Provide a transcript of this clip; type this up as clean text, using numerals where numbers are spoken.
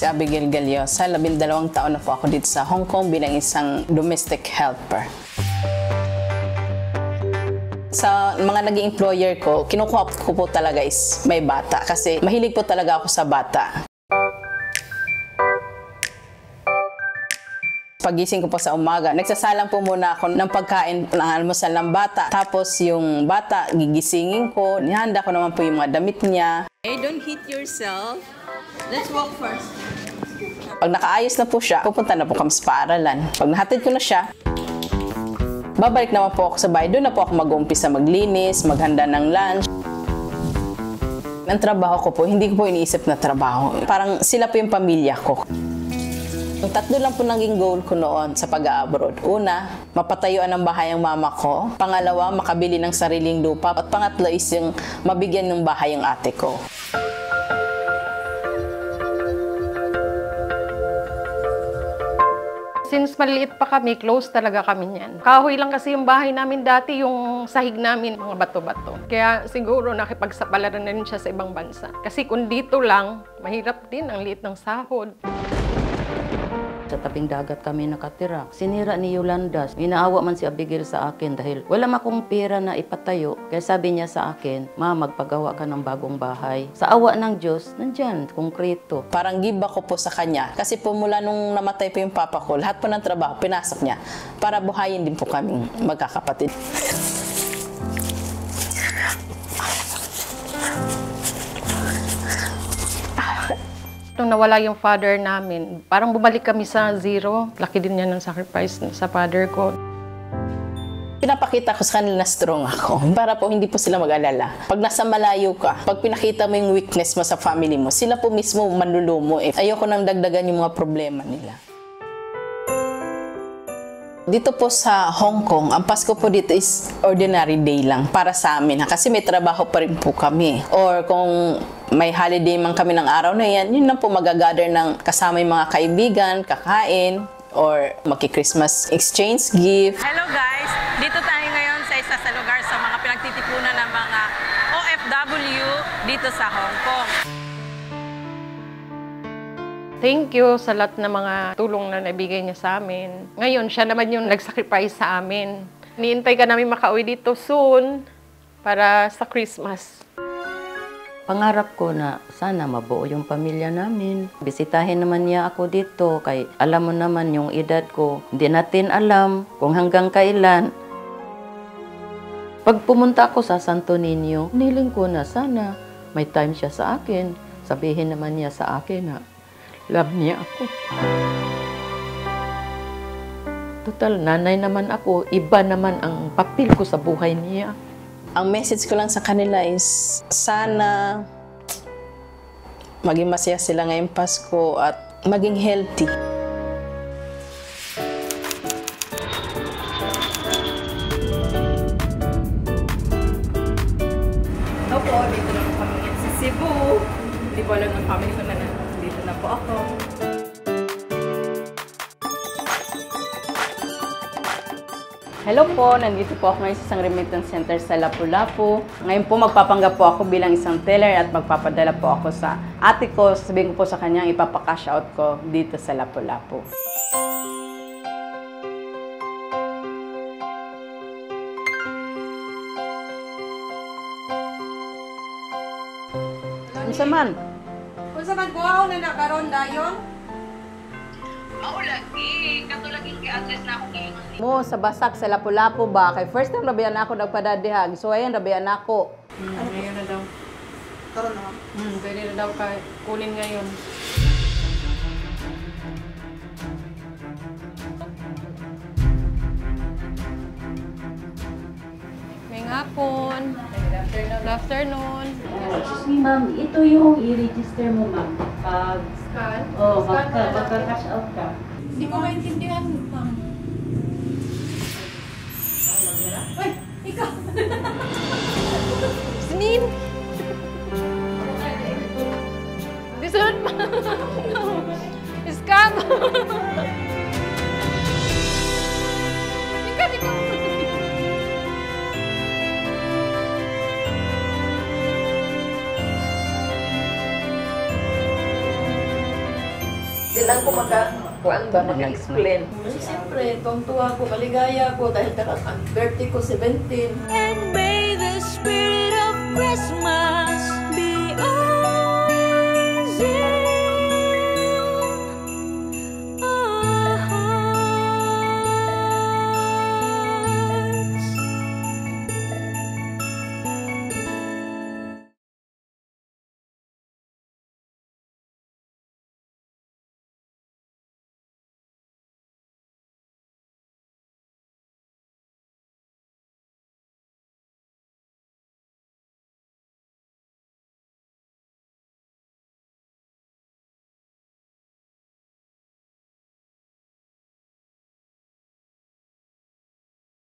si Abigail Galiosa. 12 taon na po ako dito sa Hong Kong bilang isang domestic helper. Sa mga naging employer ko, kinukuha ko po talaga is may bata kasi mahilig po talaga ako sa bata. Pagising ko po sa umaga, nagsasalang po muna ako ng pagkain ng almusal ng bata. Tapos yung bata, gigisingin ko. Nihanda ko naman po yung mga damit niya. Hey, don't hit yourself. Let's walk first. Pag nakaayos na po siya, pupunta na po kami sa paaralan. Pag nahatid ko na siya, babalik naman po ako sa bahay. Doon na po ako mag-uumpisa maglinis, maghanda ng lunch. Ang trabaho ko po, hindi ko po iniisip na trabaho. Parang sila po yung pamilya ko. Yung 3 lang po naging goal ko noon sa pag-abroad. Una, mapatayuan ng bahay ang mama ko. Pangalawa, makabili ng sariling lupa. At pangatlo is yung mabigyan ng bahay ang ate ko. Since maliit pa kami, close talaga kami niyan. Kahoy lang kasi yung bahay namin dati, yung sahig namin, mga bato-bato. Kaya siguro nakipagsapalaran na rin siya sa ibang bansa. Kasi kung dito lang, mahirap din, ang liit ng sahod. Sa tabing dagat kami nakatira. Sinira ni Yolanda. Inaawa man si Abigail sa akin dahil wala akong pera na ipatayo. Kaya sabi niya sa akin, Ma, magpagawa ka ng bagong bahay. Sa awa ng Diyos, nandyan, konkreto. Parang give ako po sa kanya. Kasi po mula nung namatay po yung papa ko, lahat po ng trabaho, pinasok niya. Para buhayin din po kaming magkakapatid. Nung nawala yung father namin, parang bumalik kami sa zero. Laki din niya ng sacrifice sa father ko. Pinapakita ko sa kanila na strong ako para po hindi po sila mag-alala. Pag nasa malayo ka, pag pinakita mo yung weakness mo sa family mo, sila po mismo manlulumo. Ayoko nang dagdagan yung mga problema nila. Dito po sa Hong Kong, ang Pasko po dito is ordinary day lang para sa amin. Kasi may trabaho pa rin po kami. Or kung may holiday man kami ng araw na yan, yun lang po magagather ng kasama yung mga kaibigan, kakain, or maki-Christmas exchange gift. Hello guys! Dito tayo ngayon sa isa sa lugar sa mga pinagtitipunan ng mga OFW dito sa Hong Kong. Thank you sa lahat ng mga tulong na nabigay niya sa amin. Ngayon, siya naman yung nag-sacrifice sa amin. Niintay ka namin makauwi dito soon para sa Christmas. Pangarap ko na sana mabuo yung pamilya namin. Bisitahin naman niya ako dito kay alam mo naman yung edad ko. Hindi natin alam kung hanggang kailan. Pag pumunta ako sa Santo Niño, niling ko na sana may time siya sa akin. Sabihin naman niya sa akin na love niya ako. Total, nanay naman ako. Iba naman ang papel ko sa buhay niya. Ang message ko lang sa kanila is sana maging masaya sila ngayong Pasko at maging healthy. Hello po, dito na po kami sa Cebu. Hindi po alam ng family ko na dito na po ako. Hello po, nandito po ako ngayon sa isang remittance center sa Lapu-Lapu. Ngayon po magpapanggap po ako bilang isang teller at magpapadala po ako sa ate ko. Sabihin ko po sa kanya ipapakash out ko dito sa Lapu-Lapu. Unsa man? Kung sa magbuhaw na nakaroon dayon? Lagi, katulaging kay-address na ako ngayon. Mo sa basak sa Lapu-Lapu ba? Kay first time rabian ako nagpadadihag. So ayan rabian ako. Ngayon na daw. Karoon na. Pwede na daw kunin ngayon. May hapon. Good afternoon. Excuse me, ma'am. Ito yung i-register mo, ma'am. Pag... Scan? Oh, magka-cash out ka. Hindi ko maintindihan, ma'am. Uy! Ikaw! Sinin! Disunod pa! Scam! Ikaw! Silang ko makakuan ba, maka-explain. Siyempre, tuwang-tuwa ko, maligaya ko dahil ang birthday ko 17. And may the spirit of Christmas